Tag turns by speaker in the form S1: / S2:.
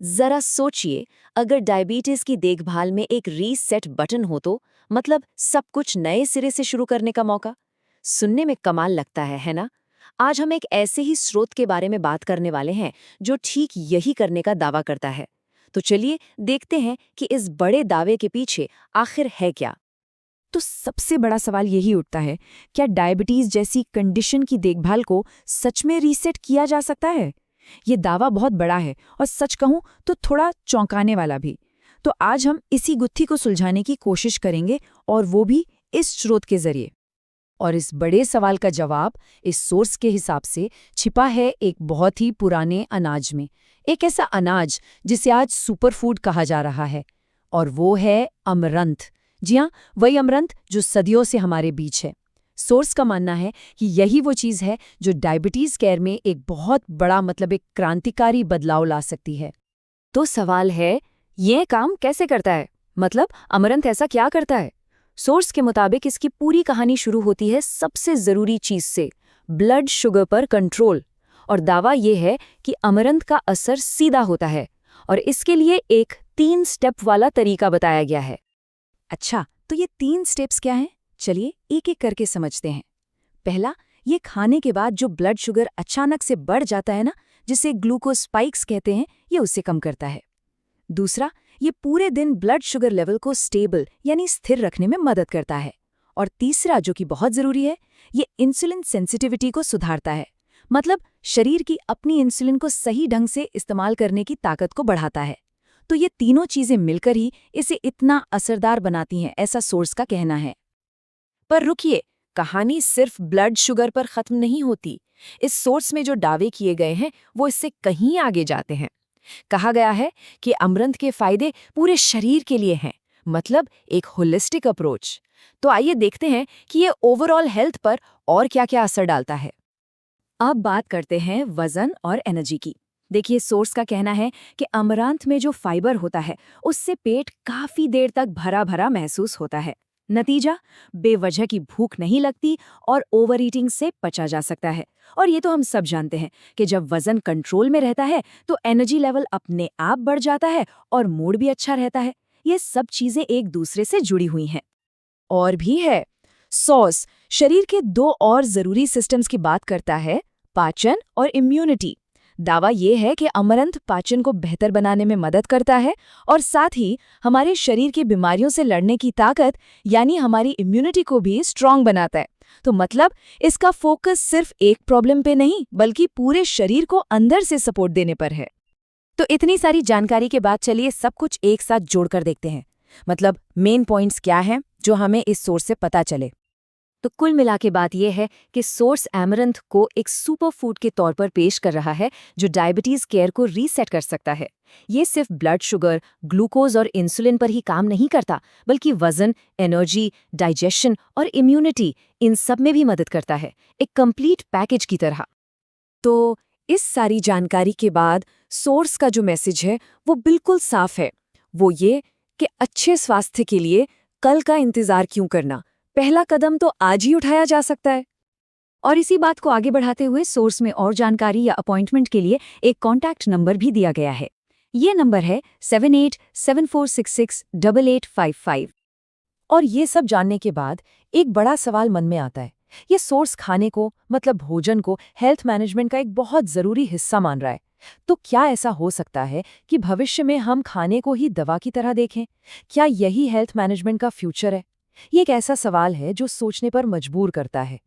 S1: जरा सोचिए, अगर डायबिटीज की देखभाल में एक रीसेट बटन हो तो मतलब सब कुछ नए सिरे से शुरू करने का मौका। सुनने में कमाल लगता है ना? आज हम एक ऐसे ही स्रोत के बारे में बात करने वाले हैं जो ठीक यही करने का दावा करता है। तो चलिए देखते हैं कि इस बड़े दावे के पीछे आखिर है क्या।
S2: तो सबसे बड़ा सवाल यही उठता है, क्या डायबिटीज जैसी कंडीशन की देखभाल को सच में रीसेट किया जा सकता है? ये दावा बहुत बड़ा है और सच कहूं तो थोड़ा चौंकाने वाला भी। तो आज हम इसी गुत्थी को सुलझाने की कोशिश करेंगे, और वो भी इस स्रोत के जरिए। और इस बड़े सवाल का जवाब इस सोर्स के हिसाब से छिपा है एक बहुत ही पुराने अनाज में। एक ऐसा अनाज जिसे आज सुपरफूड कहा जा रहा है, और वो है अमरंथ। जी हाँ, वही अमरंथ जो सदियों से हमारे बीच है। सोर्स का मानना है कि यही वो चीज़ है जो डायबिटीज़ केयर में एक बहुत बड़ा एक क्रांतिकारी बदलाव ला सकती है।
S1: तो सवाल है, ये काम कैसे करता है? मतलब अमरंथ ऐसा क्या करता है? सोर्स के मुताबिक इसकी पूरी कहानी शुरू होती है सबसे जरूरी चीज से, ब्लड शुगर पर कंट्रोल। और दावा ये है कि अमरंथ का असर सीधा होता है, और इसके लिए एक 3 स्टेप वाला तरीका बताया गया है।
S2: अच्छा, तो ये 3 स्टेप्स क्या हैं? चलिए एक एक करके समझते हैं। पहला, ये खाने के बाद जो ब्लड शुगर अचानक से बढ़ जाता है ना, जिसे ग्लूकोज स्पाइक्स कहते हैं, ये उसे कम करता है। दूसरा, ये पूरे दिन ब्लड शुगर लेवल को स्टेबल यानी स्थिर रखने में मदद करता है। और तीसरा, जो कि बहुत जरूरी है, ये इंसुलिन सेंसिटिविटी को सुधारता है। मतलब शरीर की अपनी इंसुलिन को सही ढंग से इस्तेमाल करने की ताकत को बढ़ाता है। तो ये तीनों चीजें मिलकर ही इसे इतना असरदार बनाती हैं, ऐसा सोर्स का कहना है।
S1: पर रुकिए, कहानी सिर्फ ब्लड शुगर पर खत्म नहीं होती। इस सोर्स में जो दावे किए गए हैं वो इससे कहीं आगे जाते हैं। कहा गया है कि अमरंथ के फायदे पूरे शरीर के लिए हैं, मतलब एक होलिस्टिक अप्रोच। तो आइए देखते हैं कि ये ओवरऑल हेल्थ पर और क्या-क्या असर डालता है।
S2: अब बात करते हैं वजन और एनर्जी की। देखिए, सोर्स का कहना है कि अमरांथ में जो फाइबर होता है उससे पेट काफी देर तक भरा भरा महसूस होता है। नतीजा, बेवजह की भूख नहीं लगती और ओवर ईटिंग से बचा जा सकता है। और ये तो हम सब जानते हैं कि जब वजन कंट्रोल में रहता है तो एनर्जी लेवल अपने आप बढ़ जाता है और मूड भी अच्छा रहता है। ये सब चीजें एक दूसरे से जुड़ी हुई हैं। और भी है, सॉस शरीर के 2 और जरूरी सिस्टम्स की बात करता है, पाचन और इम्यूनिटी। दावा यह है कि अमरंथ पाचन को बेहतर बनाने में मदद करता है और साथ ही हमारे शरीर की बीमारियों से लड़ने की ताकत यानी हमारी इम्यूनिटी को भी स्ट्रांग बनाता है। तो मतलब इसका फोकस सिर्फ एक प्रॉब्लम पे नहीं बल्कि पूरे शरीर को अंदर से सपोर्ट देने पर है। तो इतनी सारी जानकारी के बाद चलिए सब कुछ एक साथ जोड़कर देखते हैं। मतलब मेन पॉइंट्स क्या हैं जो हमें इस सोर्स से पता चले।
S1: तो कुल मिला के बात यह है कि सोर्स एमरंथ को एक सुपर फूड के तौर पर पेश कर रहा है जो डायबिटीज केयर को रीसेट कर सकता है। ये सिर्फ ब्लड शुगर, ग्लूकोज और इंसुलिन पर ही काम नहीं करता, बल्कि वजन, एनर्जी, डाइजेशन और इम्यूनिटी, इन सब में भी मदद करता है, एक कंप्लीट पैकेज की तरह।
S2: तो इस सारी जानकारी के बाद सोर्स का जो मैसेज है वो बिल्कुल साफ है। वो ये कि अच्छे स्वास्थ्य के लिए कल का इंतजार क्यों करना, पहला कदम तो आज ही उठाया जा सकता है। और इसी बात को आगे बढ़ाते हुए सोर्स में और जानकारी या अपॉइंटमेंट के लिए एक कॉन्टैक्ट नंबर भी दिया गया है। ये नंबर है 7874668855। और ये सब जानने के बाद एक बड़ा सवाल मन में आता है। ये सोर्स खाने को मतलब भोजन को हेल्थ मैनेजमेंट का एक बहुत जरूरी हिस्सा मान रहा है। तो क्या ऐसा हो सकता है कि भविष्य में हम खाने को ही दवा की तरह देखें? क्या यही हेल्थ मैनेजमेंट का फ्यूचर है? ये एक ऐसा सवाल है जो सोचने पर मजबूर करता है।